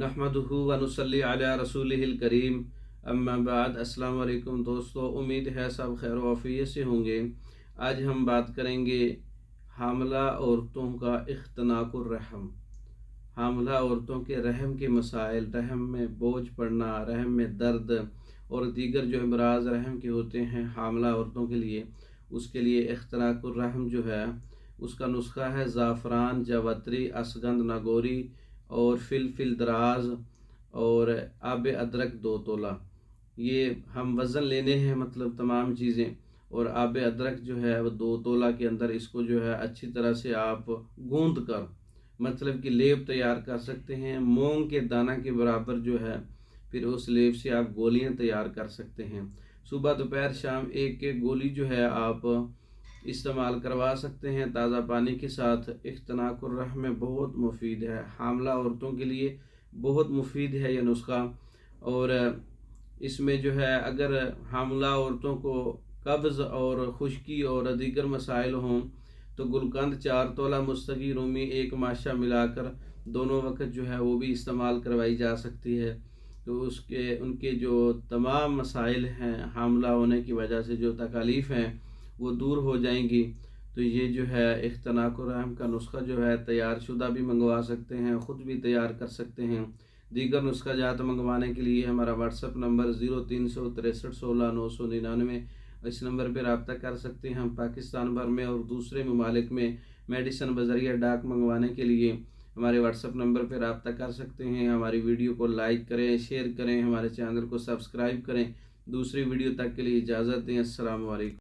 नहमदुहु व नुसल्ली अला रसूलिहिल करीम अम्मा बाद। अस्सलाम वालेकुम दोस्तों, उम्मीद है सब खैर व आफियत से होंगे। आज हम बात करेंगे हामला औरतों का इख्तनाकुर रहम। हामला औरतों के रहम के मसाइल, रहम में बोझ पड़ना, रहम में दर्द और दीगर जो अमराज रहम के होते हैं हामला औरतों के लिए, उसके लिए इख्तनाकुर रहम जो है उसका नुस्खा है ज़ाफ़रान, जावत्री, असगंध, नागौरी और फिल दराज और आब अदरक 2 तोला। ये हम वज़न लेने हैं, मतलब तमाम चीज़ें। और आब अदरक जो है वो 2 तोला के अंदर इसको जो है अच्छी तरह से आप गूंद कर, मतलब कि लेप तैयार कर सकते हैं। मूंग के दाना के बराबर जो है, फिर उस लेप से आप गोलियां तैयार कर सकते हैं। सुबह दोपहर शाम एक एक गोली जो है आप इस्तेमाल करवा सकते हैं ताज़ा पानी के साथ। इख्तनाकुर रहम में बहुत मुफीद है, हामला औरतों के लिए बहुत मुफीद है ये नुस्खा। और इसमें जो है अगर हामला औरतों को कब्ज़ और खुश्की और दीगर मसाइल हों तो गुलकंद 4 तोला, मुस्तकी रूमी 1 माशा मिलाकर दोनों वक्त जो है वो भी इस्तेमाल करवाई जा सकती है। तो उसके उनके जो तमाम मसाइल हैं हामला होने की वजह से, जो तकालीफ़ हैं वो दूर हो जाएंगी। तो ये जो है इख्तनाकुर रहम का नुस्खा जो है तैयार शुदा भी मंगवा सकते हैं, ख़ुद भी तैयार कर सकते हैं। दीगर नुस्खा जात मंगवाने के लिए हमारा व्हाट्सअप नंबर 0363 16 999, इस नंबर पर रब्ता कर सकते हैं। हम पाकिस्तान भर में और दूसरे ममालिक में मेडिसन बज़रिया डाक मंगवाने के लिए हमारे व्हाट्सअप नंबर पर रब्ता कर सकते हैं। हमारी वीडियो को लाइक करें, शेयर करें, हमारे चैनल को सब्सक्राइब करें। दूसरी वीडियो तक के लिए इजाज़त दें। अस्सलाम वालेकुम।